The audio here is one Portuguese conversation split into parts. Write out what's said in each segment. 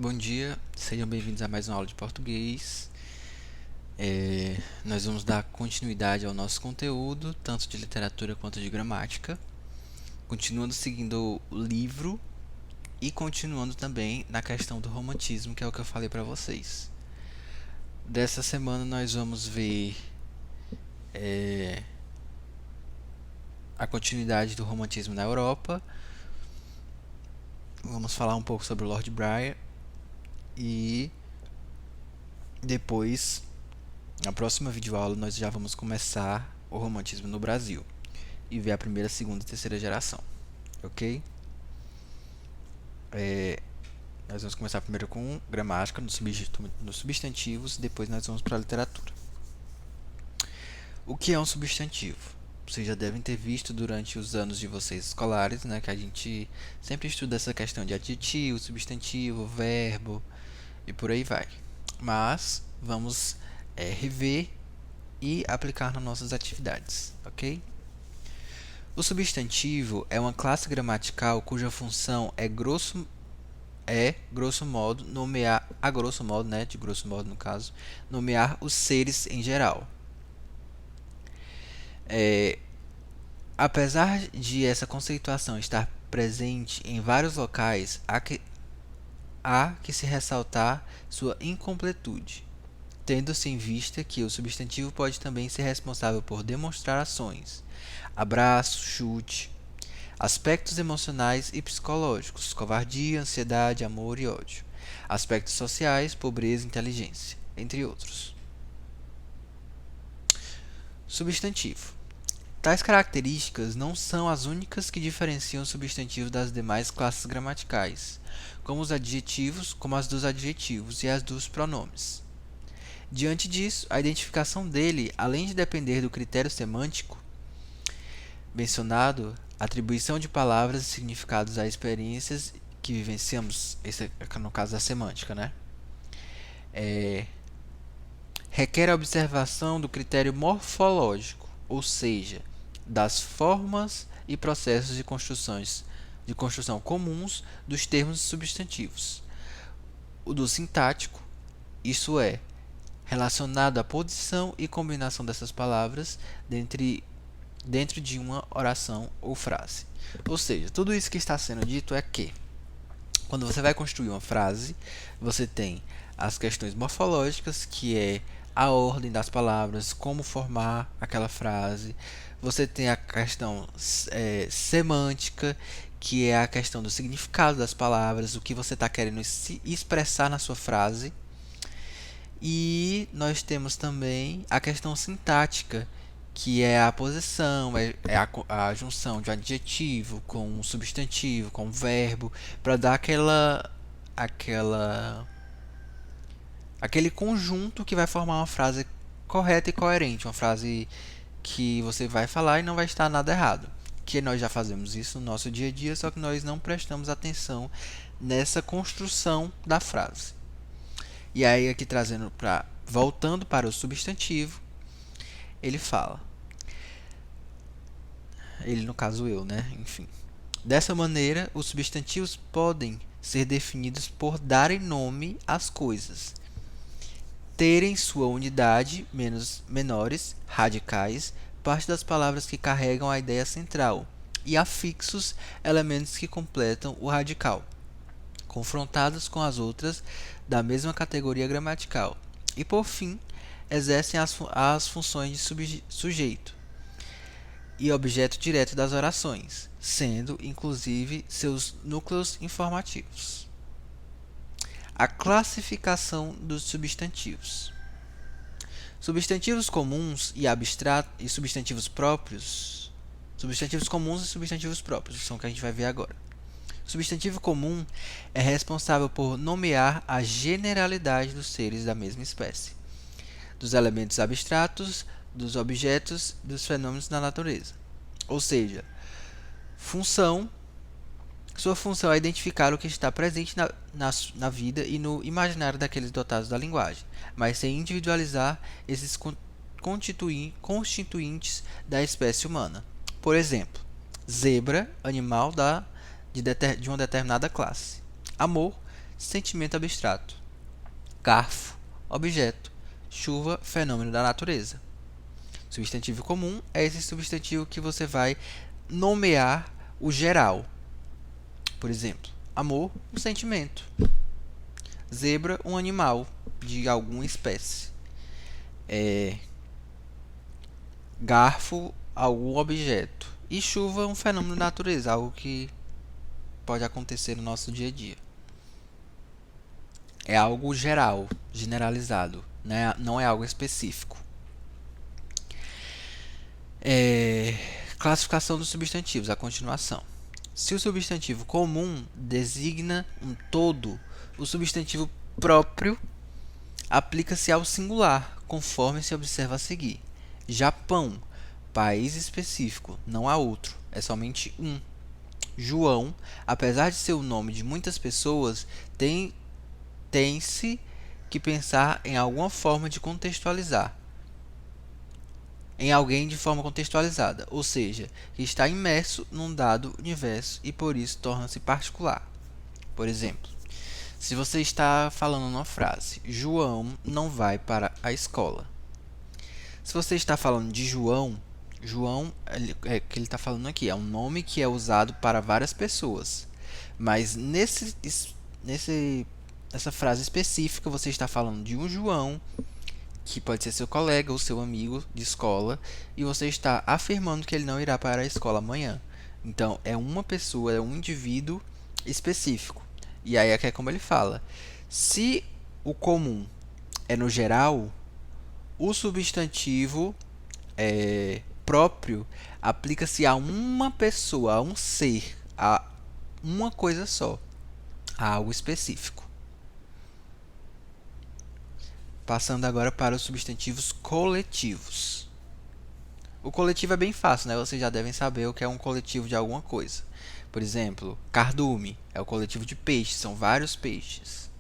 Bom dia, sejam bem-vindos a mais uma aula de português. Nós vamos dar continuidade ao nosso conteúdo, tanto de literatura quanto de gramática, continuando seguindo o livro e continuando também na questão do romantismo, que é o que eu falei para vocês. Dessa semana nós vamos ver a continuidade do romantismo na Europa. Vamos falar um pouco sobre o Lord Byron e depois, na próxima videoaula, nós já vamos começar o romantismo no Brasil e ver a primeira, segunda e terceira geração, ok? Nós vamos começar primeiro com gramática, nos substantivos, depois nós vamos para a literatura. O que é um substantivo? Vocês já devem ter visto durante os anos de vocês escolares, né, que a gente sempre estuda essa questão de adjetivo, substantivo, verbo e por aí vai. Mas vamos rever e aplicar nas nossas atividades, ok? O substantivo é uma classe gramatical cuja função é grosso modo, nomear, a grosso modo, né, de grosso modo no caso, nomear os seres em geral. Apesar de essa conceituação estar presente em vários locais, há que se ressaltar sua incompletude, tendo-se em vista que o substantivo pode também ser responsável por demonstrar ações, abraço, chute, aspectos emocionais e psicológicos, covardia, ansiedade, amor e ódio, aspectos sociais, pobreza e inteligência, entre outros. Substantivo. Tais características não são as únicas que diferenciam o substantivo das demais classes gramaticais, como as dos adjetivos e as dos pronomes. Diante disso, a identificação dele, além de depender do critério semântico mencionado, atribuição de palavras e significados a experiências que vivenciamos, esse é no caso da semântica, né? Requer a observação do critério morfológico, ou seja, das formas e processos de construção comuns dos termos substantivos. O do sintático, isso é, relacionado à posição e combinação dessas palavras dentro de uma oração ou frase. Ou seja, tudo isso que está sendo dito é que, quando você vai construir uma frase, você tem as questões morfológicas, que é a ordem das palavras, como formar aquela frase. Você tem a questão semântica, que é a questão do significado das palavras, o que você está querendo se expressar na sua frase. E nós temos também a questão sintática, que é a posição, a junção de um adjetivo com um substantivo, com um verbo, para dar aquele conjunto que vai formar uma frase correta e coerente, uma frase que você vai falar e não vai estar nada errado. Que nós já fazemos isso no nosso dia a dia, só que nós não prestamos atenção nessa construção da frase. E aí aqui voltando para o substantivo, ele fala. Ele, no caso, eu, né? Enfim. Dessa maneira, os substantivos podem ser definidos por darem nome às coisas, terem sua unidade, menores, radicais, parte das palavras que carregam a ideia central, e afixos, elementos que completam o radical, confrontados com as outras da mesma categoria gramatical, e por fim, exercem as funções de sujeito e objeto direto das orações, sendo, inclusive, seus núcleos informativos. A classificação dos substantivos. Substantivos comuns e abstratos e substantivos próprios. Substantivos comuns e substantivos próprios são o que a gente vai ver agora. O substantivo comum é responsável por nomear a generalidade dos seres da mesma espécie, dos elementos abstratos, dos objetos, dos fenômenos da natureza. Ou seja, sua função é identificar o que está presente na vida e no imaginário daqueles dotados da linguagem, mas sem individualizar esses constituintes da espécie humana. Por exemplo, zebra, animal de uma determinada classe. Amor, sentimento abstrato. Garfo, objeto. Chuva, fenômeno da natureza. Substantivo comum é esse substantivo que você vai nomear o geral. Por exemplo, amor, um sentimento. Zebra, um animal de alguma espécie. Garfo, algum objeto. E chuva, um fenômeno da natureza, algo que pode acontecer no nosso dia a dia. É algo geral, generalizado, né? Não é algo específico. Classificação dos substantivos, a continuação. Se o substantivo comum designa um todo, o substantivo próprio aplica-se ao singular, conforme se observa a seguir. Japão, país específico, não há outro, é somente um. João, apesar de ser o nome de muitas pessoas, tem-se que pensar em alguma forma de contextualizar. Em alguém de forma contextualizada, ou seja, que está imerso num dado universo e por isso torna-se particular. Por exemplo, se você está falando uma frase, João não vai para a escola. Se você está falando de João, João que ele está falando aqui, é um nome que é usado para várias pessoas. Mas nessa frase específica, você está falando de um João, que pode ser seu colega ou seu amigo de escola, e você está afirmando que ele não irá para a escola amanhã. Então, é uma pessoa, é um indivíduo específico. E aí é como ele fala. Se o comum é no geral, o substantivo próprio aplica-se a uma pessoa, a um ser, a uma coisa só, a algo específico. Passando agora para os substantivos coletivos. O coletivo é bem fácil, né? Vocês já devem saber o que é um coletivo de alguma coisa. Por exemplo, cardume é o coletivo de peixes, são vários peixes.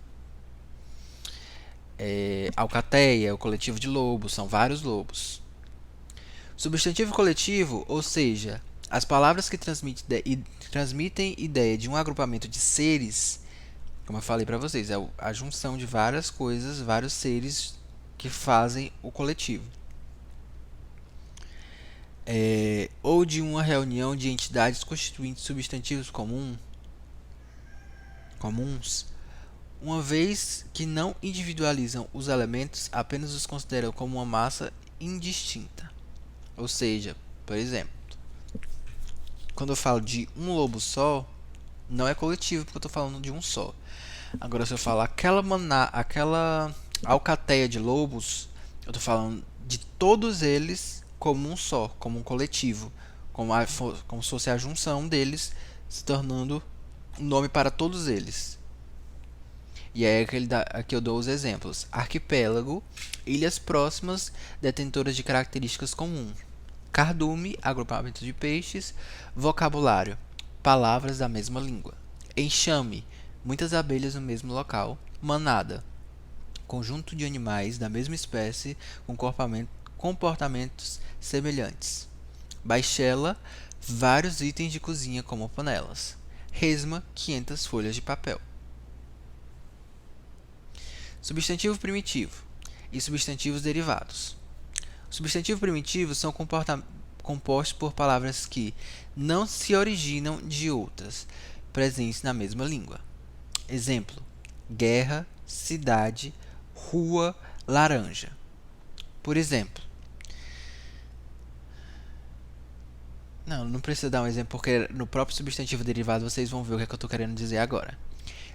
Alcateia é o coletivo de lobos, são vários lobos. Substantivo coletivo, ou seja, as palavras que transmitem ideia de um agrupamento de seres, como eu falei para vocês, é a junção de várias coisas, vários seres que fazem o coletivo. Ou de uma reunião de entidades constituindo substantivos comuns, uma vez que não individualizam os elementos, apenas os consideram como uma massa indistinta. Ou seja, por exemplo, quando eu falo de um lobo só, não é coletivo porque eu estou falando de um só. Agora, se eu falar aquela alcateia de lobos, eu estou falando de todos eles como um só, como um coletivo, como se fosse a junção deles, se tornando um nome para todos eles. E aí aqui eu dou os exemplos. Arquipélago, ilhas próximas, detentoras de características comuns. Cardume, agrupamento de peixes. Vocabulário, palavras da mesma língua. Enxame, muitas abelhas no mesmo local. Manada, conjunto de animais da mesma espécie com comportamentos semelhantes. Baixela, vários itens de cozinha como panelas. Resma, 500 folhas de papel. Substantivo primitivo e substantivos derivados. Os substantivos primitivos são compostos por palavras que não se originam de outras, presentes na mesma língua. Exemplo: guerra, cidade, rua, laranja. Por exemplo, não precisa dar um exemplo porque no próprio substantivo derivado vocês vão ver o que eu estou querendo dizer agora.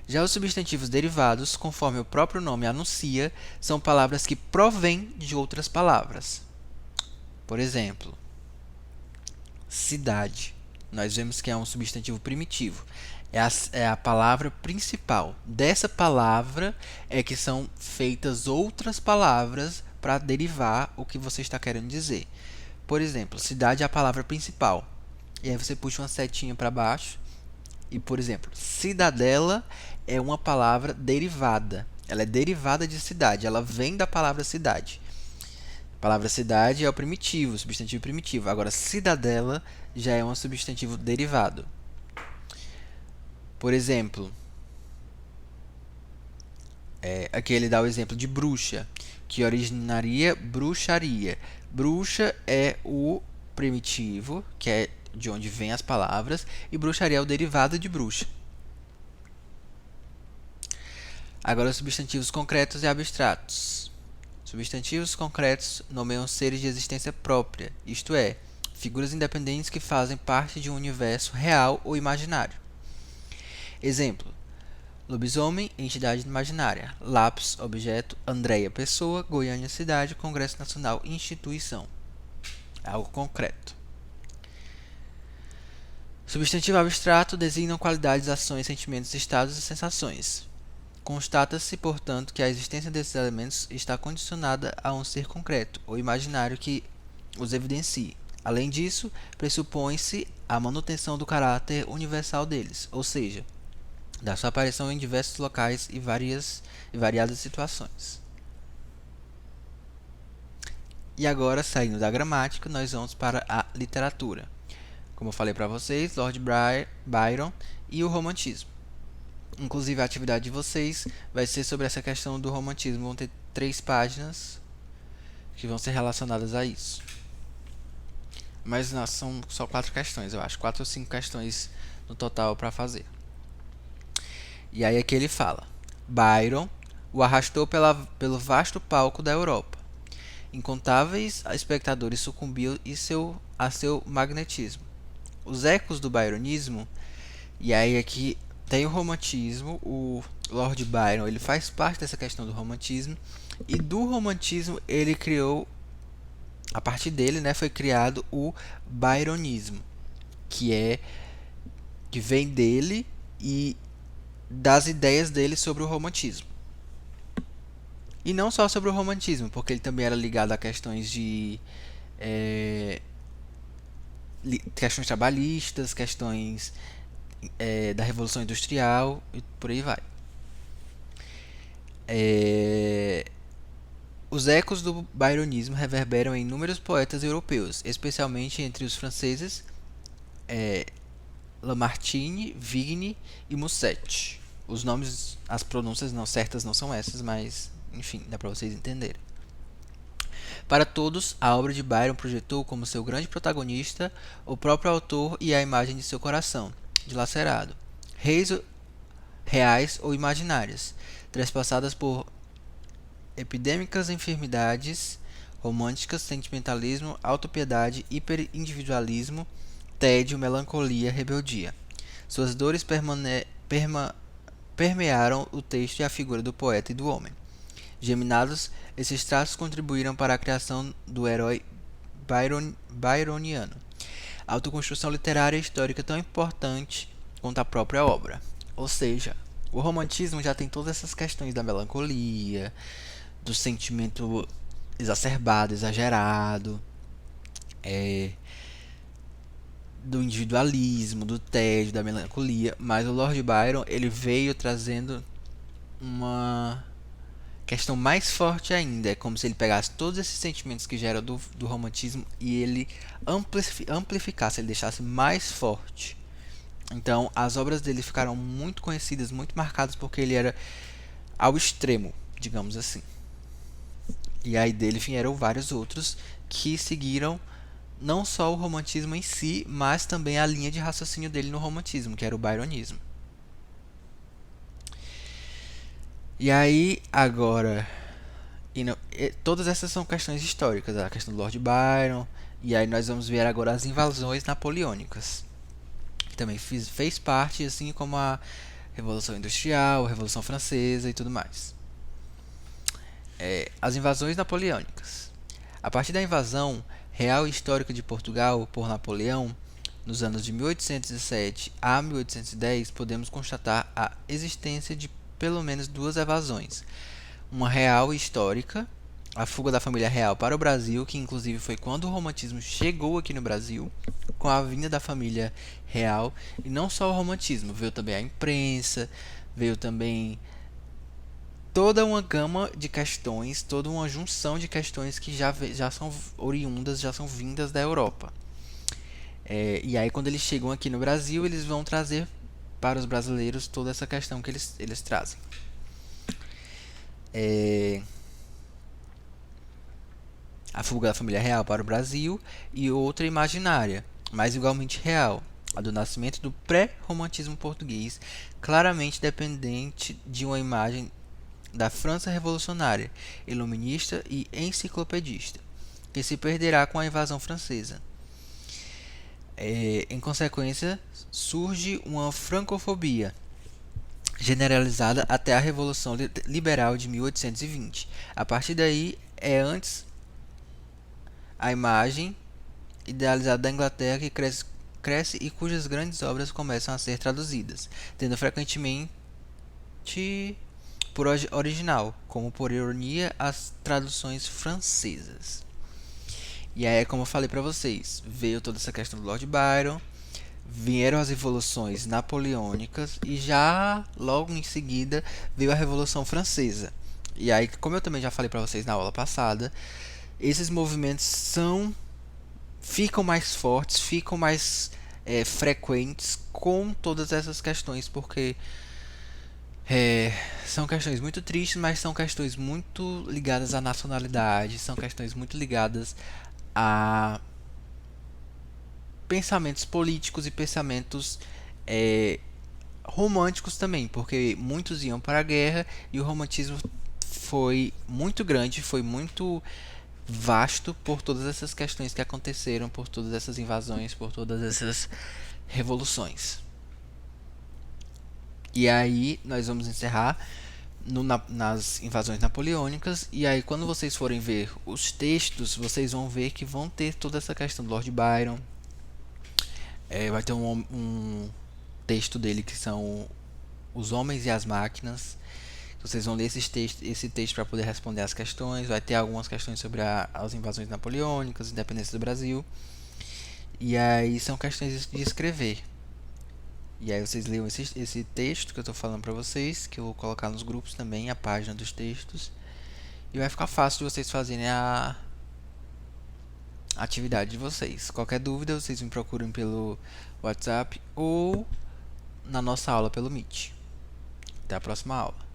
Já os substantivos derivados, conforme o próprio nome anuncia, são palavras que provêm de outras palavras. Por exemplo, cidade. Nós vemos que é um substantivo primitivo. É a palavra principal. Dessa palavra é que são feitas outras palavras para derivar o que você está querendo dizer. Por exemplo, cidade é a palavra principal. E aí você puxa uma setinha para baixo. E, por exemplo, cidadela é uma palavra derivada. Ela é derivada de cidade. Ela vem da palavra cidade. A palavra cidade é o primitivo, o substantivo primitivo. Agora, cidadela já é um substantivo derivado. Por exemplo, Aqui ele dá o exemplo de bruxa, que originaria bruxaria. Bruxa é o primitivo, que é de onde vem as palavras, e bruxaria é o derivado de bruxa. Agora, os substantivos concretos e abstratos. Substantivos concretos nomeiam seres de existência própria, isto é, figuras independentes que fazem parte de um universo real ou imaginário. Exemplo: lobisomem, entidade imaginária. Lápis, objeto. Andréia, pessoa. Goiânia, cidade. Congresso Nacional, instituição. Algo concreto. Substantivo abstrato designam qualidades, ações, sentimentos, estados e sensações. Constata-se, portanto, que a existência desses elementos está condicionada a um ser concreto ou imaginário que os evidencie. Além disso, pressupõe-se a manutenção do caráter universal deles, ou seja, da sua aparição em diversos locais e variadas situações. E agora, saindo da gramática, nós vamos para a literatura. Como eu falei para vocês, Lord Byron e o romantismo. Inclusive, a atividade de vocês vai ser sobre essa questão do romantismo. Vão ter 3 páginas que vão ser relacionadas a isso. Mas são só 4 questões, eu acho. 4 ou 5 questões no total para fazer. E aí aqui ele fala: Byron o arrastou pelo vasto palco da Europa. Incontáveis espectadores sucumbiam a seu magnetismo. Os ecos do byronismo, e aí aqui tem o romantismo, o Lord Byron ele faz parte dessa questão do romantismo, e do romantismo ele criou, a partir dele, né, foi criado o byronismo, que vem dele e das ideias dele sobre o romantismo. E não só sobre o romantismo, porque ele também era ligado a questões de questões trabalhistas, questões da Revolução Industrial e por aí vai. Os ecos do byronismo reverberam em inúmeros poetas europeus, especialmente entre os franceses Lamartine, Vigny e Musset. Os nomes, as pronúncias não certas não são essas, mas enfim, dá para vocês entenderem. Para todos, a obra de Byron projetou como seu grande protagonista o próprio autor e a imagem de seu coração, dilacerado, reais ou imaginárias, trespassadas por epidêmicas enfermidades românticas, sentimentalismo, autopiedade, hiperindividualismo, tédio, melancolia, rebeldia. Suas dores permearam o texto e a figura do poeta e do homem. Geminados, esses traços contribuíram para a criação do herói byroniano, autoconstrução literária e histórica tão importante quanto a própria obra. Ou seja, o romantismo já tem todas essas questões da melancolia, do sentimento exacerbado, exagerado, do individualismo, do tédio, da melancolia, mas o Lord Byron ele veio trazendo uma questão mais forte ainda. É como se ele pegasse todos esses sentimentos que geram do romantismo e ele amplificasse, ele deixasse mais forte. Então, as obras dele ficaram muito conhecidas, muito marcadas, porque ele era ao extremo, digamos assim. E aí dele vieram vários outros que seguiram não só o romantismo em si, mas também a linha de raciocínio dele no romantismo, que era o byronismo. E aí, agora, todas essas são questões históricas, a questão do Lord Byron, e aí nós vamos ver agora as invasões napoleônicas, que também fez parte, assim como a Revolução Industrial, a Revolução Francesa e tudo mais. As invasões napoleônicas. A partir da invasão real e histórica de Portugal por Napoleão, nos anos de 1807 a 1810, podemos constatar a existência de pelo menos 2 evasões. Uma real e histórica, a fuga da família real para o Brasil, que inclusive foi quando o romantismo chegou aqui no Brasil, com a vinda da família real. E não só o romantismo, veio também a imprensa, veio também toda uma gama de questões, toda uma junção de questões que já são oriundas, já são vindas da Europa. E aí quando eles chegam aqui no Brasil, eles vão trazer para os brasileiros toda essa questão que eles trazem. é, a fuga da família real para o Brasil, e outra imaginária, mas igualmente real, a do nascimento do pré-romantismo português, claramente dependente de uma imagem da França revolucionária, iluminista e enciclopedista, que se perderá com a invasão francesa. Em consequência, surge uma francofobia generalizada até a Revolução Liberal de 1820. A partir daí, é antes a imagem idealizada da Inglaterra que cresce e cujas grandes obras começam a ser traduzidas, tendo frequentemente por original, como por ironia, as traduções francesas. E aí, como eu falei para vocês, veio toda essa questão do Lord Byron, vieram as revoluções napoleônicas e já logo em seguida veio a Revolução Francesa. E aí, como eu também já falei para vocês na aula passada, esses movimentos ficam mais fortes, ficam mais frequentes com todas essas questões, porque são questões muito tristes, mas são questões muito ligadas à nacionalidade, são questões muito ligadas a pensamentos políticos e pensamentos românticos também, porque muitos iam para a guerra e o romantismo foi muito grande, foi muito vasto por todas essas questões que aconteceram, por todas essas invasões, por todas essas revoluções. E aí nós vamos encerrar nas invasões napoleônicas. E aí quando vocês forem ver os textos, vocês vão ver que vão ter toda essa questão do Lord Byron. Vai ter um texto dele que são Os Homens e as Máquinas. Vocês vão ler esse texto para poder responder as questões. Vai ter algumas questões sobre as invasões napoleônicas, independência do Brasil. E aí são questões de escrever. E aí vocês leiam esse texto que eu estou falando para vocês, que eu vou colocar nos grupos também, a página dos textos. E vai ficar fácil de vocês fazerem a atividade de vocês. Qualquer dúvida, vocês me procuram pelo WhatsApp ou na nossa aula pelo Meet. Até a próxima aula.